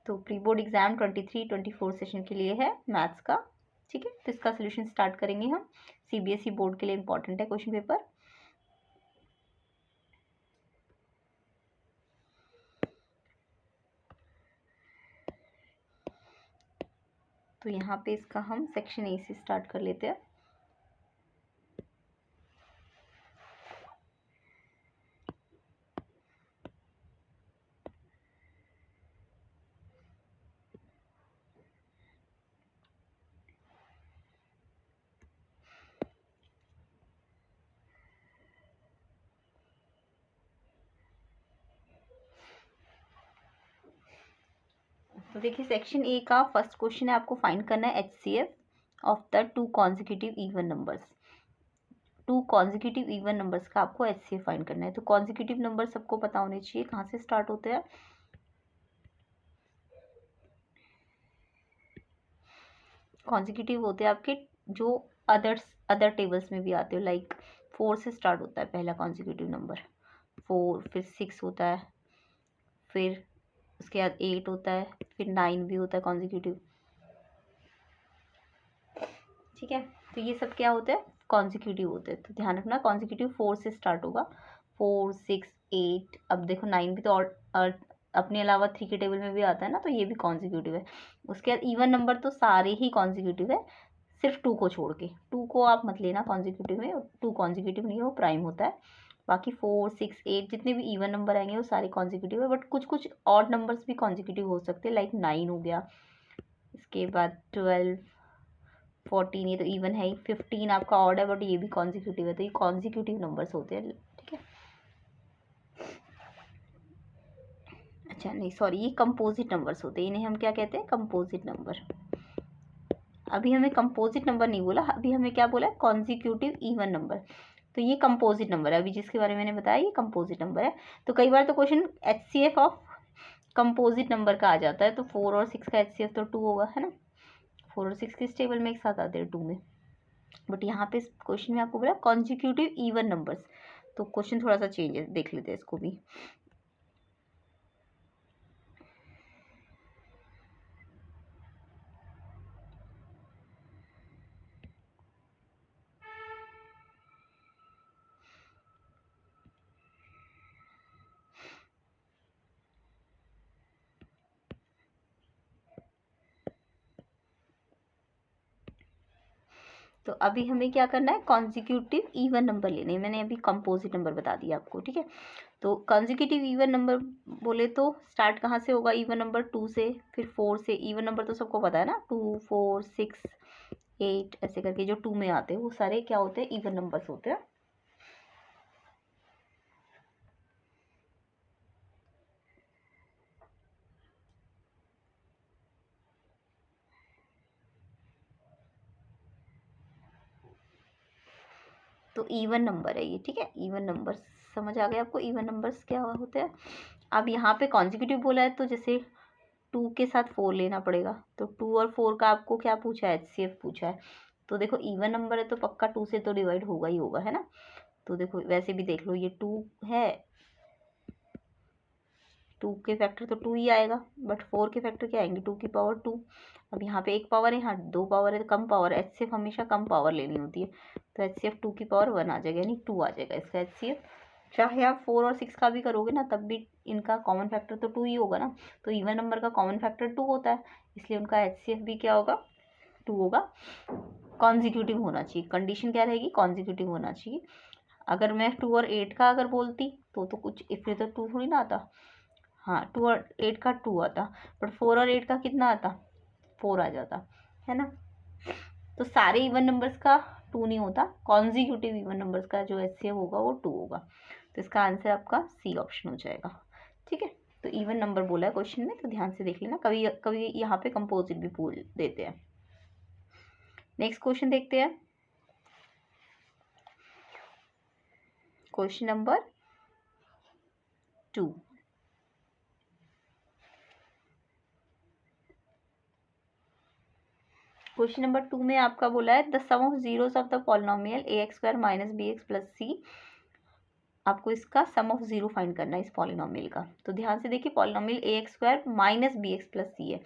तो pre board exam 23-24 session के लिए है मैथ्स का, ठीक है। तो इसका सोल्यूशन स्टार्ट करेंगे हम। सीबीएसई बोर्ड के लिए इंपॉर्टेंट है क्वेश्चन पेपर। तो यहाँ पे इसका हम सेक्शन ए से स्टार्ट कर लेते हैं। तो देखिए सेक्शन ए का फर्स्ट क्वेश्चन है, आपको फाइंड करना है HCF of the two consecutive even numbers. Two consecutive even numbers का आपको एचसीएफ फाइंड करना है। तो कॉन्जिक्यूटिव नंबर सबको पता होने चाहिए कहाँ से स्टार्ट होते हैं। कॉन्जिक्यूटिव होते हैं आपके जो अदर टेबल्स में भी आते हो, लाइक 4 से स्टार्ट होता है पहला कॉन्जिक्यूटिव नंबर, 4, फिर 6 होता है, फिर उसके बाद 8 होता है, फिर 9 भी होता है कॉन्जिक्यूटिव, ठीक है। तो ये सब क्या होते हैं, कॉन्जिक्यूटिव होते हैं। तो ध्यान रखना कॉन्जिक्यूटिव 4 से स्टार्ट होगा, 4, 6, 8। अब देखो 9 भी तो और अपने अलावा 3 के टेबल में भी आता है ना, तो ये भी कॉन्जिक्यूटिव है। उसके बाद इवन नंबर तो सारे ही कॉन्जिक्यूटिव है, सिर्फ 2 को छोड़ के। 2 को आप मत लेना कॉन्जिक्यूटिव में, 2 कॉन्जिक्यूटिव नहीं है, वो प्राइम होता है। बाकी 4, 6, 8 जितने भी इवन नंबर आएंगे वो सारे कॉन्जिक्यूटिव है, बट कुछ कुछ ऑड नंबर्स भी कॉन्जिक्यूटिव हो सकते हैं, लाइक 9 हो गया, इसके बाद 12, 14, ये तो इवन है ही, 15 आपका ऑड है बट ये भी कॉन्जिक्यूटिव है। तो ये कॉन्जिक्यूटिव नंबर्स होते हैं, ठीक है। अच्छा नहीं सॉरी, ये कंपोजिट नंबर्स होते हैं, इन्हें हम क्या कहते हैं, कंपोजिट नंबर। अभी हमें कंपोजिट नंबर नहीं बोला, अभी हमें क्या बोला है, कॉन्जिक्यूटिव इवन नंबर। तो ये कंपोजिट नंबर है, अभी जिसके बारे में मैंने बताया ये कंपोजिट नंबर है। तो कई बार तो question HCF of composite number का आ जाता है, तो 4 और 6 का एचसीएफ तो 2 होगा, है ना। 4 और 6 किस टेबल में एक साथ आते हैं, 2 में। बट यहाँ पे क्वेश्चन में आपको बोला कॉन्जिक्यूटिव इवन नंबर्स, तो क्वेश्चन थोड़ा सा चेंज है, देख लेते हैं इसको भी। तो अभी हमें क्या करना है, कॉन्जिक्यूटिव इवन नंबर लेने हैं। मैंने अभी कंपोजिट नंबर बता दिया आपको, ठीक है। तो कॉन्जिक्यूटिव इवन नंबर बोले तो स्टार्ट कहाँ से होगा, इवन नंबर 2 से, फिर 4 से। इवन नंबर तो सबको पता है ना, 2, 4, 6, 8 ऐसे करके जो 2 में आते हैं वो सारे क्या होते हैं, इवन नंबर्स होते हैं। तो इवन नंबर है ये, ठीक है। इवन नंबर्स समझ आ गए आपको, इवन नंबर्स क्या होते हैं। अब यहाँ पे कॉन्जिक्यूटिव बोला है तो जैसे 2 के साथ 4 लेना पड़ेगा, तो 2 और 4 का आपको क्या पूछा है, एचसीएफ पूछा है। तो देखो इवन नंबर है तो पक्का 2 से तो डिवाइड होगा ही होगा, है ना। तो देखो वैसे भी देख लो, ये 2 है, 2 के फैक्टर तो 2 ही आएगा, बट 4 के फैक्टर क्या आएंगे, 2 की पावर 2। अब यहाँ पे एक पावर है, यहाँ 2 पावर है, तो कम पावर है, एचसीएफ हमेशा कम पावर लेनी होती है। तो एचसीएफ 2 की पावर 1 आ जाएगा, यानी 2 आ जाएगा इसका एचसीएफ। चाहे आप 4 और 6 का भी करोगे ना, तब भी इनका कॉमन फैक्टर तो 2 ही होगा ना। तो इवन नंबर का कॉमन फैक्टर 2 होता है, इसलिए उनका एचसीएफ भी क्या होगा, 2 होगा। कॉन्जिक्यूटिव होना चाहिए, कंडीशन क्या रहेगी, कॉन्जिक्यूटिव होना चाहिए। अगर मैं 2 और 8 का अगर बोलती तो कुछ इसलिए तो 2 थोड़ी ना आता। हाँ 2 और 8 का 2 आता, बट 4 और 8 का कितना आता, 4 आ जाता, है ना। तो सारे इवन नंबर्स का 2 नहीं होता, कॉन्जिक्यूटिव इवन नंबर्स का जो एचसीएफ होगा वो 2 होगा। तो इसका आंसर आपका सी ऑप्शन हो जाएगा, ठीक है। तो इवन नंबर बोला है क्वेश्चन में, तो ध्यान से देख लेना, कभी कभी यहाँ पे कंपोजिट भी बोल देते हैं। नेक्स्ट क्वेश्चन देखते हैं, क्वेश्चन नंबर 2। क्वेश्चन नंबर 2 में आपका बोला है the sum of zeros of the polynomial ax² - bx + c आपको इसका सम ऑफ जीरो फाइंड करना है इस पॉलिनॉमियल का। तो ध्यान से देखिए, polynomial A X square minus B X plus C है।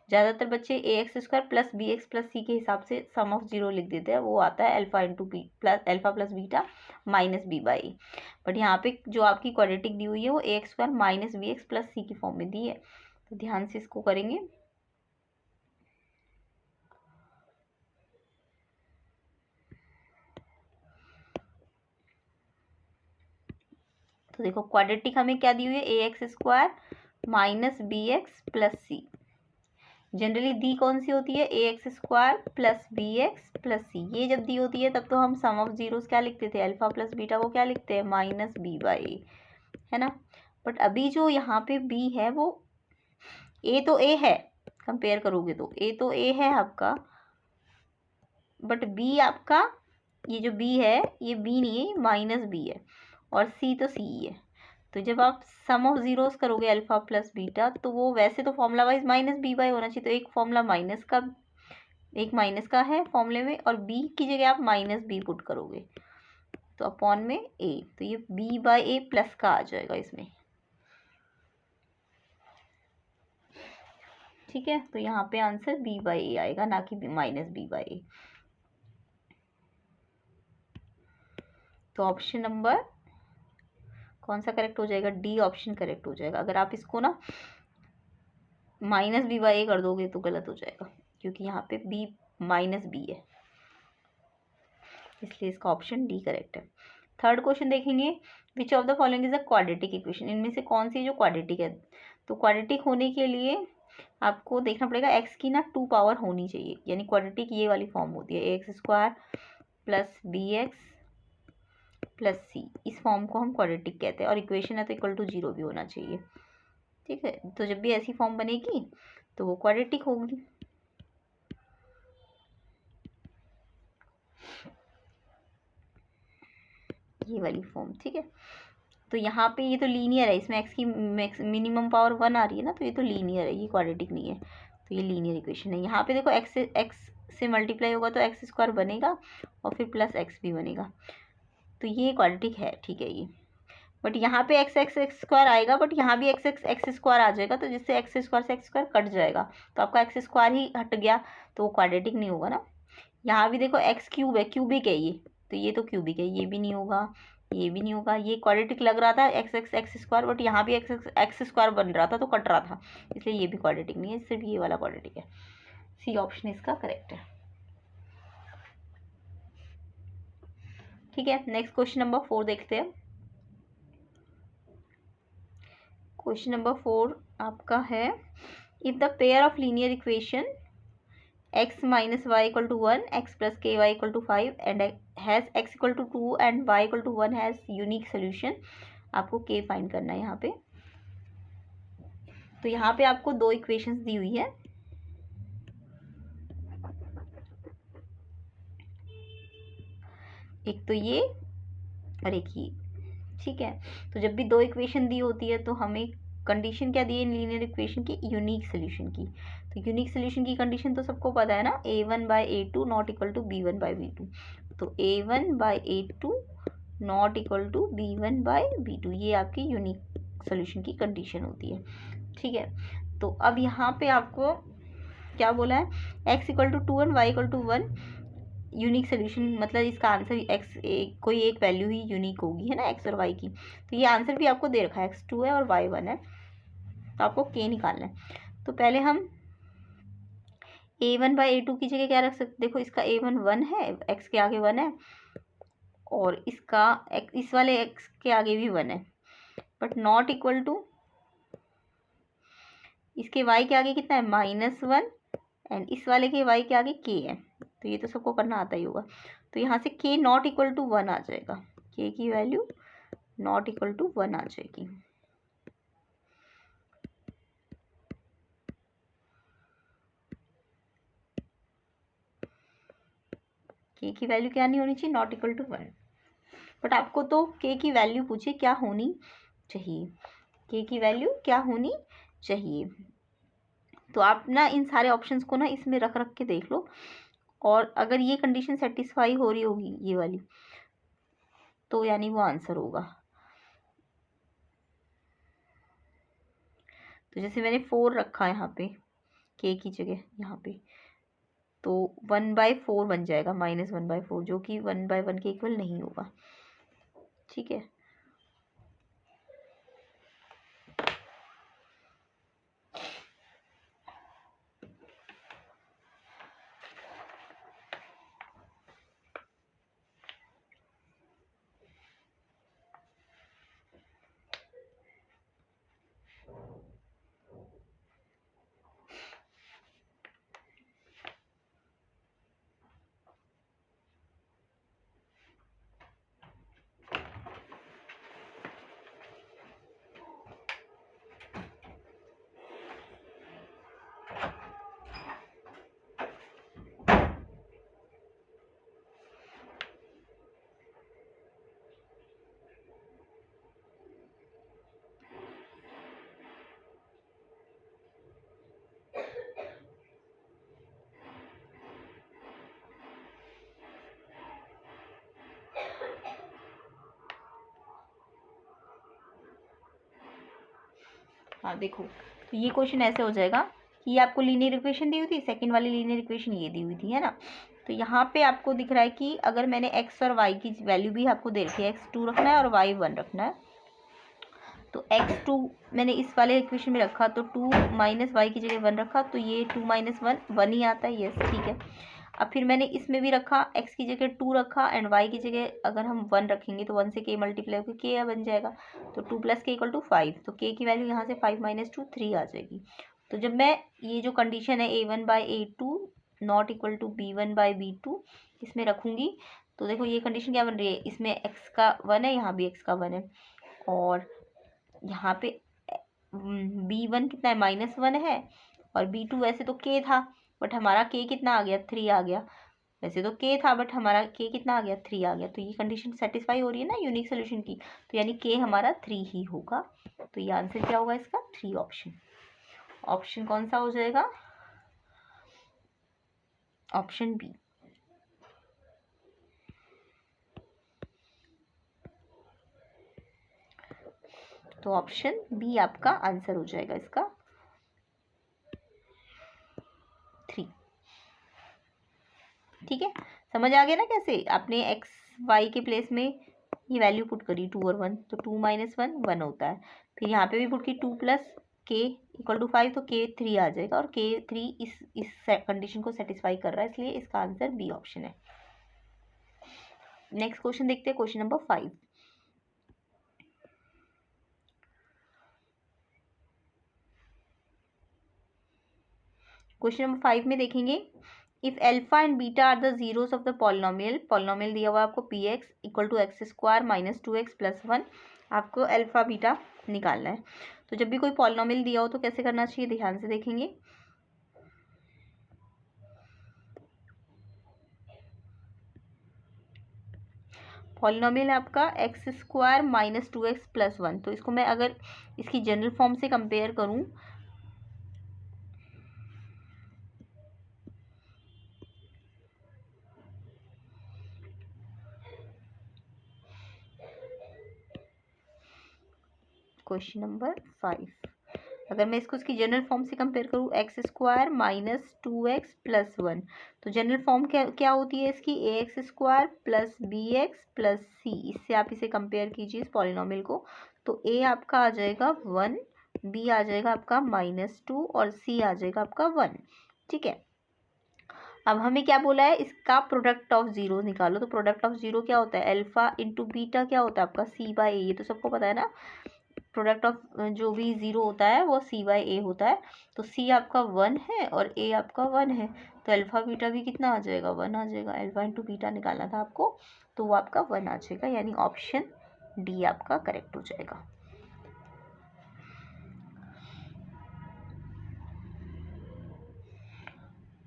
ज़्यादातर बच्चे A X square plus B X plus C के हिसाब से सम ऑफ जीरो लिख देते हैं, वो आता है alpha into B plus alpha plus beta minus B by A. But यहाँ पे जो आपकी क्वाड्रेटिक दी हुई है वो A X square minus B X plus C की फॉर्म में दी है। तो ध्यान से इसको करेंगे। तो देखो क्वाड्रेटिक हमें क्या दी हुई है, A X square minus B X plus C. Generally दी कौन सी होती है, A X square plus B X plus C. ये जब दी होती है तब तो हम सम ऑफ जीरोस क्या लिखते थे, अल्फा प्लस बीटा को क्या लिखते हैं, माइनस बी बाई ए, है ना। बट अभी जो यहाँ पे बी है वो ए तो ए है, कंपेयर करोगे तो ए तो ए है आपका, बट बी आपका ये जो बी है ये बी नहीं है, माइनस बी है, और सी तो सी है। तो जब आप सम ऑफ जीरोस करोगे अल्फा प्लस बीटा, तो वो वैसे तो formula wise minus B by होना चाहिए, तो एक फॉर्मूला माइनस का, एक माइनस का है फॉर्मूले में, और बी की जगह आप माइनस बी पुट करोगे तो अपॉन में ए, तो ये बी बाई ए प्लस का आ जाएगा इसमें। ठीक है, तो यहाँ पे आंसर बी बाई ए आएगा, ना कि माइनस बी बाई ए। तो ऑप्शन नंबर कौन सा करेक्ट हो जाएगा, डी ऑप्शन करेक्ट हो जाएगा। अगर आप इसको ना माइनस बी बाई ए कर दोगे तो गलत हो जाएगा, क्योंकि यहाँ पे बी माइनस बी है, इसलिए इसका ऑप्शन डी करेक्ट है। थर्ड क्वेश्चन देखेंगे, which of the following is a quadratic equation, इनमें से कौन सी जो क्वाड्रेटिक है। तो क्वाड्रेटिक होने के लिए आपको देखना पड़ेगा एक्स की ना 2 पावर होनी चाहिए, यानी क्वाड्रेटिक ये वाली फॉर्म होती है, A X square plus B X plus C, इस फॉर्म को हम क्वाड्रेटिक कहते हैं, और इक्वेशन है तो इक्वल टू जीरो भी होना चाहिए। ठीक है, तो जब भी ऐसी फॉर्म बनेगी तो वो क्वाड्रेटिक होगी। ये वाली फॉर्म, ठीक है। तो यहाँ पे ये तो लीनियर है, इसमें एक्स की मिनिमम पावर 1 आ रही है ना, तो ये तो लीनियर है, ये क्वाड्रेटिक नहीं है, तो ये लीनियर इक्वेशन है। यहाँ पे देखो एक्स से मल्टीप्लाई होगा तो एक्स स्क्वायर बनेगा और फिर प्लस एक्स भी बनेगा, तो ये क्वाड्रेटिक है, ठीक है ये। बट यहाँ पे एक्स एक्स एक्स स्क्वायर आएगा, बट यहाँ भी एक्स एक्स एक्स स्क्वायर आ जाएगा, तो जिससे एक्स स्क्वायर से एक्स स्क्वायर कट जाएगा, तो आपका एक्स स्क्वायर ही हट गया, तो वो क्वाड्रेटिक नहीं होगा ना। यहाँ भी देखो एक्स क्यूब है, क्यूबिक है ये, तो ये तो क्यूबिक है, ये भी नहीं होगा, ये भी नहीं होगा। ये क्वाड्रेटिक लग रहा था x x x square, but यहाँ भी एक्स एक्स एक्स स्क्वायर बन रहा था तो कट रहा था, इसलिए ये भी क्वाड्रेटिक नहीं है, सिर्फ ये वाला क्वाड्रेटिक है। सी ऑप्शन इसका करेक्ट है। ठीक है, नेक्स्ट क्वेश्चन नंबर 4 देखते हैं। क्वेश्चन नंबर 4 आपका है, if the pair of linear equation x minus y equal to 1, x plus ky equal to 5 and has x equal to 2 and y equal to 1 has unique solution, आपको k find करना है यहाँ पे। तो यहाँ पे आपको दो इक्वेशंस दी हुई है, एक तो ये और एक ये। ठीक है, तो जब भी दो इक्वेशन दी होती है तो हमें कंडीशन क्या दी है लीनियर इक्वेशन की, यूनिक सोल्यूशन की। तो यूनिक सोल्यूशन की कंडीशन तो सबको पता है ना, a1 by a2 not equal to b1 by b2। तो a1 by a2 not equal to b1 by b2, ये आपकी यूनिक सोल्यूशन की कंडीशन होती है। ठीक है, तो अब यहाँ पे आपको क्या बोला है, x equal to 2 and y equal to 1 unique solution, मतलब इसका आंसर एक्स कोई एक वैल्यू ही यूनिक होगी, है ना, एक्स और वाई की। तो ये आंसर भी आपको दे रखा है, x2 है और y1 है, तो आपको k निकालना है। तो पहले हम a1 बाई a2 की जगह क्या रख सकते, देखो इसका a1 1 है, x के आगे 1 है, और इसका इस वाले x के आगे भी 1 है, बट नॉट इक्वल टू इसके y के आगे कितना है, -1, एंड इस वाले के y के आगे k है, तो ये तो सबको करना आता ही होगा। तो यहाँ से k नॉट इक्वल टू 1 आ जाएगा, k की वैल्यू नॉट इक्वल टू 1 आ जाएगी। k की वैल्यू क्या नहीं होनी चाहिए, नॉट इक्वल टू 1। बट आपको तो k की वैल्यू पूछे क्या होनी चाहिए, k की वैल्यू क्या होनी चाहिए। तो आप ना इन सारे ऑप्शंस को ना इसमें रख रख के देख लो, और अगर ये कंडीशन सेटिस्फाई हो रही होगी ये वाली, तो यानी वो आंसर होगा। तो जैसे मैंने 4 रखा है यहाँ पे k की जगह यहाँ पे, तो 1/4 बन जाएगा, -1/4, जो कि 1/1 के इक्वल नहीं होगा। ठीक है, हाँ देखो, तो ये क्वेश्चन ऐसे हो जाएगा कि ये आपको लीनियर इक्वेशन दी हुई थी, सेकंड वाली लीनियर इक्वेशन ये दी हुई थी, है ना। तो यहाँ पे आपको दिख रहा है कि अगर मैंने x और y की वैल्यू भी आपको दे रखी है, x 2 रखना है और y 1 रखना है, तो x 2 मैंने इस वाले इक्वेशन में रखा, तो 2 - y की जगह 1 रखा, तो ये 2 - 1 1 ही आता है, यस ठीक है। अब फिर मैंने इसमें भी रखा, x की जगह 2 रखा एंड y की जगह अगर हम 1 रखेंगे तो 1 से k मल्टीप्लाई होकर k बन जाएगा, तो 2 + k = 5, तो k की वैल्यू यहाँ से 5 - 2 3 आ जाएगी। तो जब मैं ये जो कंडीशन है a1/a2 not equal to b1/b2 इसमें रखूँगी, तो देखो ये कंडीशन क्या बन रही है, इसमें x का 1 है, यहाँ भी x का 1 है, और यहाँ पे b1 कितना है, -1 है, और b2 वैसे तो k था बट हमारा k कितना आ गया, 3 आ गया। वैसे तो k था बट हमारा k कितना आ गया, 3 आ गया। तो ये कंडीशन सेटिस्फाई हो रही है ना यूनिक सोल्यूशन की, तो यानी k हमारा 3 ही होगा। तो ये आंसर क्या होगा इसका, 3 ऑप्शन। ऑप्शन कौन सा हो जाएगा, ऑप्शन बी। तो ऑप्शन बी आपका आंसर हो जाएगा इसका 3। ठीक है, समझ आ गया ना कैसे आपने x y के प्लेस में ये वैल्यू पुट करी 2 और 1, तो 2 - 1 1 होता है। फिर यहाँ पे भी पुट की 2 + k = 5, तो k 3 आ जाएगा, और k 3 इस कंडीशन को सेटिस्फाई कर रहा है, इसलिए इसका आंसर बी ऑप्शन है। नेक्स्ट क्वेश्चन देखते हैं, क्वेश्चन नंबर 5। क्वेश्चन नंबर 5 में देखेंगे, if alpha and beta are the zeros of the polynomial दिया हुआ आपको px = x² - 2x + 1, आपको अल्फा बीटा निकालना है। तो जब भी कोई पॉलिनोमियल दिया हो तो कैसे करना चाहिए, ध्यान से देखेंगे। पॉलिनोमियल है आपका x² - 2x + 1, तो इसको मैं अगर इसकी जनरल फॉर्म से कंपेयर करूं, क्वेश्चन नंबर 5, अगर मैं इसको इसकी जनरल फॉर्म से कंपेयर करूँ, x² - 2x + 1, तो जनरल फॉर्म क्या क्या होती है इसकी, ax² + bx + c। इससे आप इसे कंपेयर कीजिए इस पॉलिनोमियल को, तो a आपका आ जाएगा 1, b आ जाएगा आपका -2 और c आ जाएगा आपका 1। ठीक है, अब हमें क्या बोला है, इसका प्रोडक्ट ऑफ जीरो निकालो। तो प्रोडक्ट ऑफ जीरो क्या होता है, अल्फा इंटू बीटा क्या होता है आपका c/a, ये तो सबको पता है ना। प्रोडक्ट ऑफ जो भी जीरो होता है वो c/a होता है। तो c आपका 1 है और a आपका 1 है, तो अल्फा बीटा भी कितना आ जाएगा, 1 आ जाएगा। अल्फा इंटू बीटा निकालना था आपको, तो वो आपका 1 आ जाएगा, यानी ऑप्शन डी आपका करेक्ट हो जाएगा।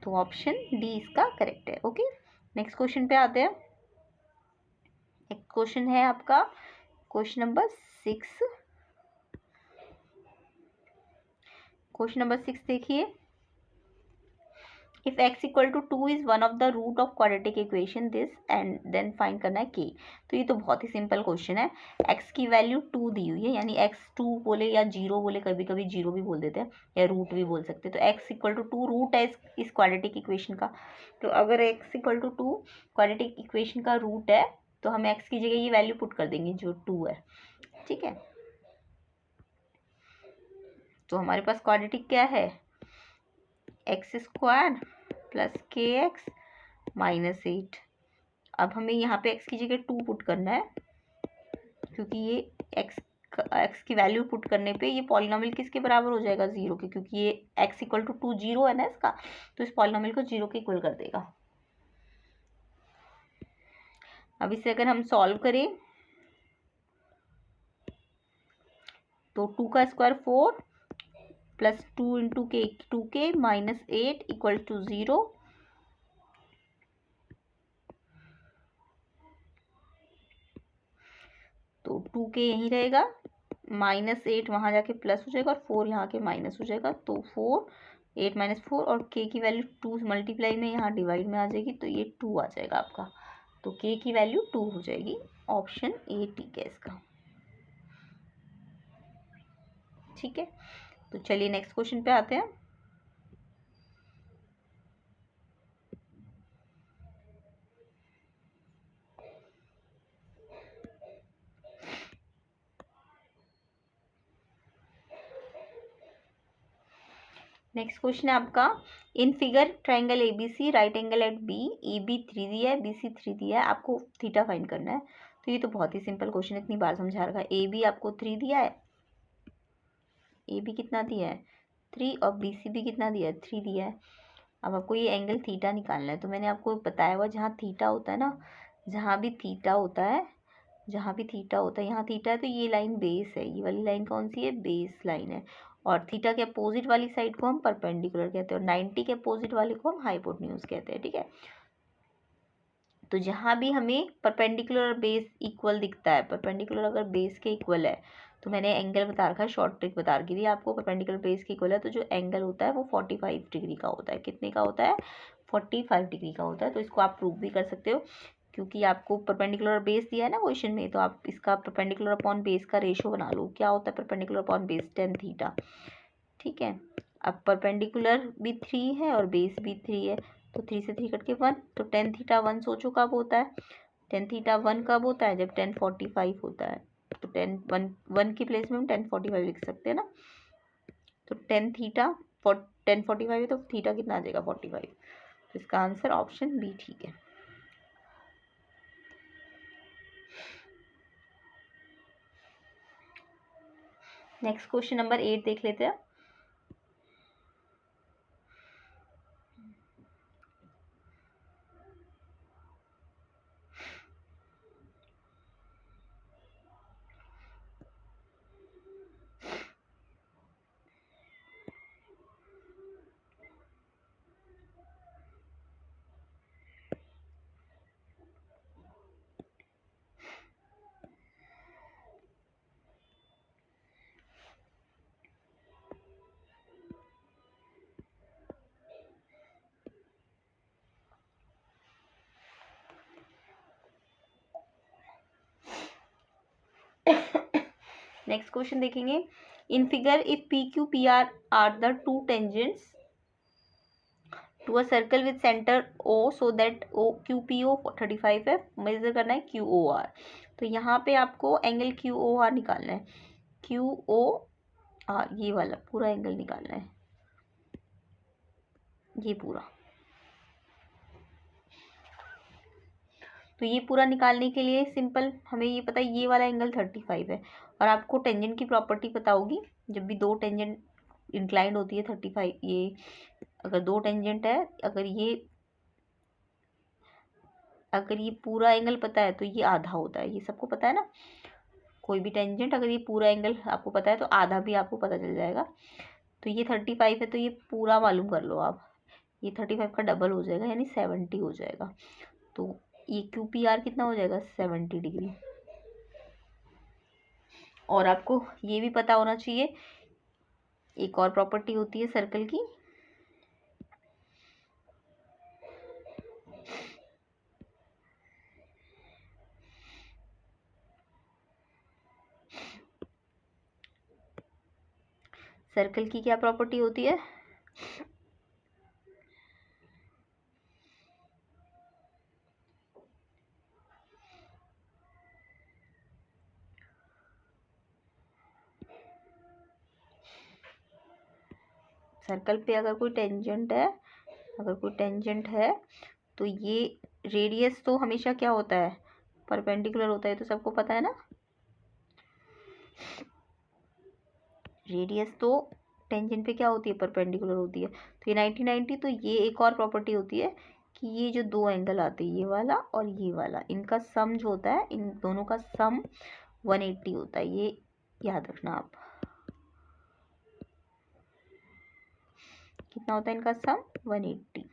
तो ऑप्शन डी इसका करेक्ट है। ओके, नेक्स्ट क्वेश्चन पे आते हैं। एक क्वेश्चन है आपका क्वेश्चन नंबर 6। क्वेश्चन नंबर 6 देखिए, if x equal to 2 is one of the root of quadratic equation this, and then find करना है k। तो ये तो बहुत ही सिंपल क्वेश्चन है। x की वैल्यू 2 दी हुई है, यानी x 2 बोले या 0 बोले, कभी कभी 0 भी बोल देते हैं या रूट भी बोल सकते हैं। तो x इक्वल टू 2 रूट है इस क्वाड्रेटिक इक्वेशन का। तो अगर x equal to 2 quadratic equation का रूट है तो हम x की जगह ये वैल्यू पुट कर देंगे जो 2 है, ठीक है। तो हमारे पास क्वाड्रेटिक क्या है, एक्स स्क्वायर प्लस के एक्स -8। अब हमें यहाँ पे x की जगह 2 पुट करना है, क्योंकि ये x की वैल्यू पुट करने पे ये पॉलिनोमियल किसके बराबर हो जाएगा, 0 के, क्योंकि ये x इक्वल टू 2 0 है ना इसका, तो इस पॉलिनोमियल को 0 के इक्वल कर देगा। अब इसे अगर हम सॉल्व करें तो 2 का स्क्वायर 4 प्लस 2 इंटू के 2k -8 इक्वल टू 0। तो 2k यहीं रहेगा, -8 वहाँ जाके प्लस हो जाएगा और 4 यहाँ के माइनस हो जाएगा। तो 4 8 - 4 और k की वैल्यू 2 मल्टीप्लाई में यहाँ डिवाइड में आ जाएगी, तो ये 2 आ जाएगा आपका। तो k की वैल्यू 2 हो जाएगी। ऑप्शन ए ठीक है इसका, ठीक है। तो चलिए नेक्स्ट क्वेश्चन पे आते हैं। नेक्स्ट क्वेश्चन है आपका, in figure triangle ABC right angle at B, A B 3 दिया है, बी सी 3 दिया है, आपको थीटा फाइंड करना है। तो ये तो बहुत ही सिंपल क्वेश्चन है, इतनी बार समझा रखा है। ए बी आपको 3 दिया है, ए बी कितना दिया है 3, और बी सी भी कितना दिया है 3 दिया है। अब आपको ये एंगल थीटा निकालना है। तो मैंने आपको बताया हुआ जहाँ थीटा होता है ना, जहाँ भी थीटा होता है, जहाँ भी थीटा होता है, यहाँ थीटा है तो ये लाइन बेस है, ये वाली लाइन कौन सी है, बेस लाइन है। और थीटा के अपोजिट वाली साइड को हम परपेंडिकुलर कहते हैं, और 90 के अपोजिट वाले को हम हाइपोटेन्यूज कहते हैं, ठीक है। तो जहाँ भी हमें परपेंडिकुलर और बेस इक्वल दिखता है, परपेंडिकुलर अगर बेस के इक्वल है, तो मैंने एंगल बता रखा है, शॉर्ट ट्रिक बता रखी थी आपको, परपेंडिकुलर बेस के इक्वल है तो जो एंगल होता है वो 45 डिग्री का होता है। कितने का होता है, 45 डिग्री का होता है। तो इसको आप प्रूव भी कर सकते हो, क्योंकि आपको परपेंडिकुलर बेस दिया है ना क्वेश्चन में, तो आप इसका परपेंडिकुलर अपॉन बेस का रेशो बना लो। क्या होता है perpendicular upon base, tan theta, ठीक है। अब परपेंडिकुलर भी 3 है और बेस भी 3 है, तो 3 से 3 कट के 1, तो tan थीटा 1 सोचो कब होता है, tan थीटा 1 कब होता है, जब tan 45 होता है। तो tan 1 की प्लेस में हम tan 45 लिख सकते हैं ना। तो tan थीटा tan 45 है, तो थीटा कितना आ जाएगा 45। तो इसका आंसर ऑप्शन बी ठीक है। नेक्स्ट क्वेश्चन नंबर 8 देख लेते हैं। नेक्स्ट क्वेश्चन देखेंगे, in figure if P Q P R the two tangents to a circle with centre O so that O Q P O 35 है, मेजर करना है Q O R. तो यहाँ पे आपको एंगल क्यू ओ आर निकालना है, क्यू ओ आर ये वाला पूरा एंगल निकालना है, ये पूरा। तो ये पूरा निकालने के लिए सिंपल हमें ये पता है ये वाला एंगल 35 है, और आपको टेंजेंट की प्रॉपर्टी पता होगी, जब भी दो टेंजेंट इंक्लाइंड होती है 35, ये अगर दो टेंजेंट है, अगर ये पूरा एंगल पता है तो ये आधा होता है, ये सबको पता है ना। कोई भी टेंजेंट अगर ये पूरा एंगल आपको पता है तो आधा भी आपको पता चल जाएगा। तो ये 35 है, तो ये पूरा मालूम कर लो आप, ये 35 का डबल हो जाएगा, यानी 70 हो जाएगा। तो ये क्यू पी आर कितना हो जाएगा 70 डिग्री। और आपको ये भी पता होना चाहिए, एक और प्रॉपर्टी होती है सर्कल की, सर्कल की क्या प्रॉपर्टी होती है? सर्कल पे अगर कोई टेंजेंट है तो ये रेडियस तो हमेशा क्या होता है? परपेंडिकुलर होता है, तो सबको पता है ना। रेडियस तो टेंजेंट पे क्या होती है? परपेंडिकुलर होती है। तो ये 90 तो ये एक और प्रॉपर्टी होती है कि ये जो दो एंगल आते हैं, ये वाला और ये वाला, इनका सम जो होता है, इन दोनों का सम 180 होता है। ये याद रखना आप। कितना होता है इनका सम? 180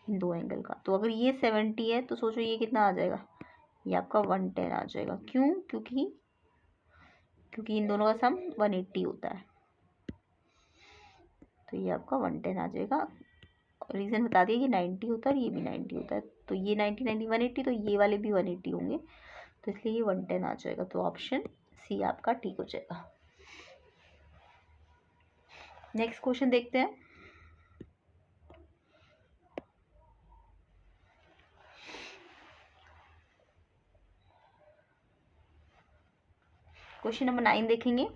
इन दो एंगल का। तो अगर ये 70 है तो सोचो ये कितना आ जाएगा? ये आपका 110 आ जाएगा। क्यों? क्योंकि इन दोनों का सम 180 होता है, तो ये आपका 110 आ जाएगा। रीज़न बता दिया कि 90 होता है और ये भी 90 होता है, तो ये 90 90 180, तो ये वाले भी 180 होंगे, तो इसलिए ये 110 आ जाएगा। तो ऑप्शन सी आपका ठीक हो जाएगा। नेक्स्ट क्वेश्चन देखते हैं। क्वेश्चन नंबर 9 देखेंगे।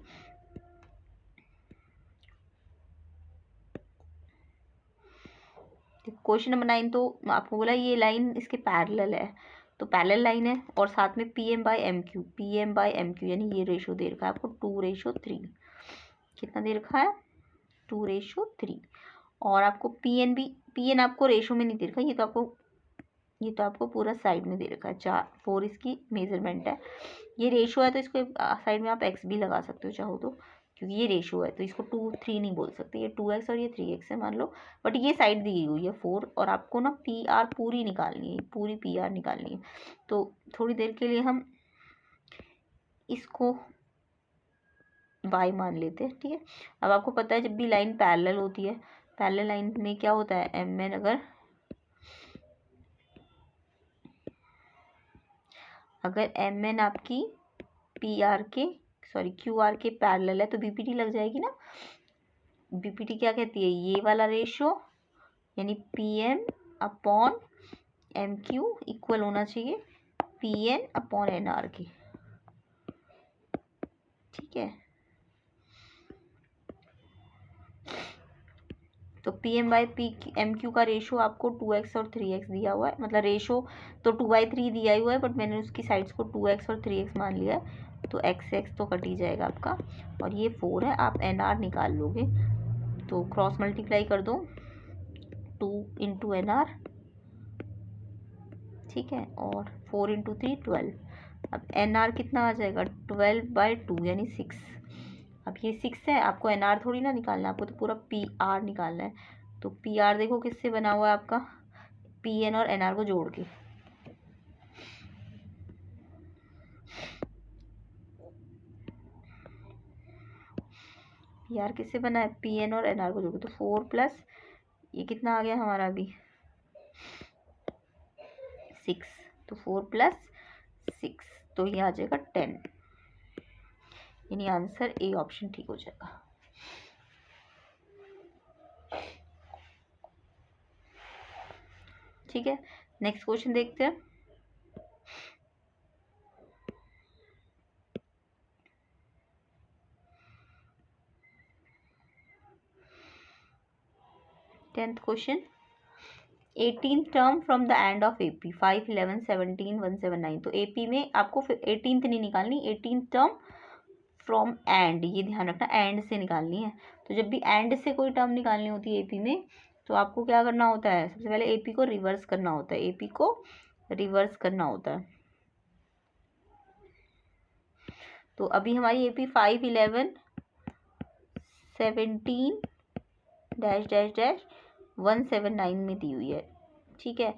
क्वेश्चन नंबर 9 तो आपको बोला ये लाइन इसके पैरेलल है, तो पैरेलल लाइन है और साथ में PM/MQ यानी ये रेशो दे रखा है आपको 2:3। कितना दे रखा है? 2:3। और आपको PN आपको रेशो में नहीं दे रखा, ये तो आपको पूरा साइड में दे रखा है। 4 इसकी मेजरमेंट है। ये रेशो है तो इसको साइड में आप x भी लगा सकते हो चाहो तो, क्योंकि ये रेशो है तो इसको 2 3 नहीं बोल सकते। ये 2x और ये 3x है मान लो, बट ये साइड दी हुई है 4, और आपको ना PR पूरी निकालनी है, पूरी PR निकालनी है। तो थोड़ी देर के लिए हम इसको y मान लेते हैं, ठीक है। अब आपको पता है जब भी लाइन पैरेलल होती है, पैरेलल लाइन में क्या होता है? MN अगर MN आपकी QR के पैरेलल है तो BPT लग जाएगी ना। BPT क्या कहती है? ये वाला रेशो यानी PM/MQ इक्वल होना चाहिए PN/NR के, ठीक है। तो PM/MQ का रेशो आपको 2x और 3x दिया हुआ है, मतलब रेशो तो 2/3 दिया हुआ है, बट मैंने उसकी साइड्स को 2x और 3x मान लिया है, तो x तो कट ही जाएगा आपका, और ये 4 है। आप NR निकाल लोगे तो क्रॉस मल्टीप्लाई कर दो, 2 × NR, ठीक है, और 4 × 3 12। अब NR कितना आ जाएगा? 12/2 यानी 6। अब ये 6 है, आपको NR थोड़ी ना निकालना है, आपको तो पूरा PR निकालना है। तो PR देखो किससे बना हुआ है आपका? PN और NR को जोड़ के। PR किससे बना है? PN और NR को जोड़ के। तो 4 प्लस ये कितना आ गया हमारा अभी? 6। तो 4 + 6 तो ये आ जाएगा 10, यानी आंसर A ऑप्शन ठीक हो जाएगा। ठीक है, नेक्स्ट क्वेश्चन देखते हैं। Tenth question, 18th term from the end of AP 5 11 17 179। तो AP में आपको 18th नहीं निकालनी, 18th टर्म फ्रॉम एंड, ये ध्यान रखना, एंड से निकालनी है। तो जब भी एंड से कोई टर्म निकालनी होती है AP में, तो आपको क्या करना होता है? सबसे पहले AP को रिवर्स करना होता है, AP को रिवर्स करना होता है। तो अभी हमारी AP 5 11 17 -179 में दी हुई है, ठीक है,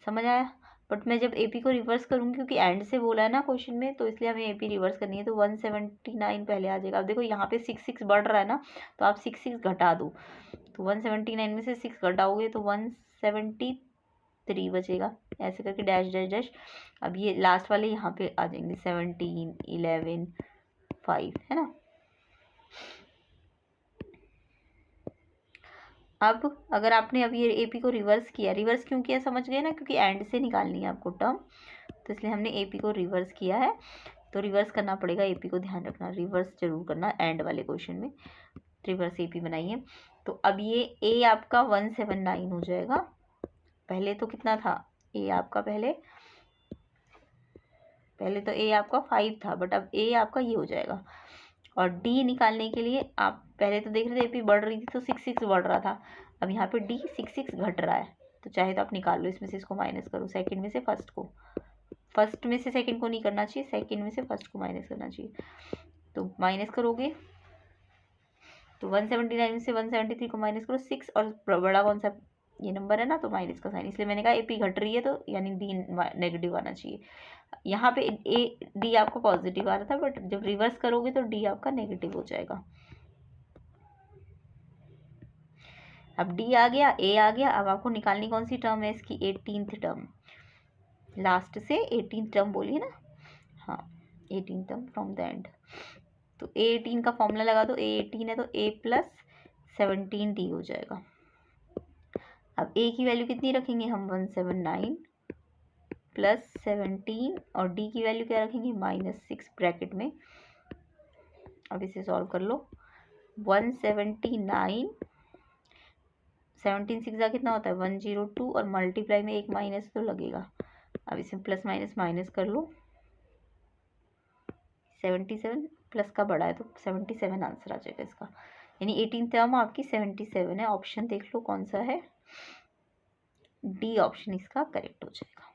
समझ आया। बट मैं जब AP को रिवर्स करूँगी, क्योंकि एंड से बोला है ना क्वेश्चन में, तो इसलिए हमें AP रिवर्स करनी है, तो 179 पहले आ जाएगा। अब देखो यहाँ पे 6 6 बढ़ रहा है ना, तो आप 6 6 घटा दो, तो 179 में से 6 घटाओगे तो 173 बचेगा, ऐसे करके डैश डैश डैश। अब ये लास्ट वाले यहाँ पे आ जाएंगे, 17 11 5, है ना। अब अगर आपने अभी ए पी को रिवर्स किया, रिवर्स क्यों किया समझ गए ना, क्योंकि एंड से निकालनी है आपको टर्म, तो इसलिए हमने ए पी को रिवर्स किया है। तो रिवर्स करना पड़ेगा ए पी को, ध्यान रखना रिवर्स जरूर करना एंड वाले क्वेश्चन में। रिवर्स ए पी बनाइए। तो अब ये ए आपका 179 हो जाएगा। पहले तो कितना था ए आपका, पहले तो ए आपका 5 था, बट अब ए आपका ये हो जाएगा। और डी निकालने के लिए आप पहले तो देख रहे थे ए पी बढ़ रही थी तो 6 बढ़ रहा था, अब यहाँ पे डी 6 घट रहा है। तो चाहे तो आप निकाल लो, इसमें से इसको माइनस करो, सेकंड में से फर्स्ट को, फर्स्ट में से सेकंड को नहीं करना चाहिए, सेकंड में से फर्स्ट को माइनस करना चाहिए। तो माइनस करोगे तो 179 में से 173 को माइनस करो 6, और बड़ा कौन सा ये नंबर है ना, तो माइनस का साइन, इसलिए मैंने कहा ए पी घट रही है तो यानी डी नेगेटिव आना चाहिए। यहाँ पे ए डी आपका पॉजिटिव आ रहा था, बट जब रिवर्स करोगे तो डी आपका नेगेटिव हो जाएगा। अब डी आ गया, ए आ गया, अब आपको निकालनी कौन सी टर्म है इसकी, 18th टर्म, लास्ट से 18th टर्म बोलिए ना, हाँ 18th term from the end. तो A18 का फॉर्मूला लगा दो, A18 है तो A प्लस 17D हो जाएगा। अब A की वैल्यू कितनी रखेंगे हम, 179 प्लस 17, और D की वैल्यू क्या रखेंगे, -6 ब्रैकेट में। अब इसे सॉल्व कर लो, 179, 17 6 कितना होता है 102, और मल्टीप्लाई में एक माइनस तो लगेगा। अब इसे प्लस माइनस माइनस कर लो, 77 प्लस का बड़ा है तो 77 आंसर आ जाएगा इसका, यानी 18 टर्म आपकी 77 है। ऑप्शन देख लो कौन सा है, डी ऑप्शन इसका करेक्ट हो जाएगा।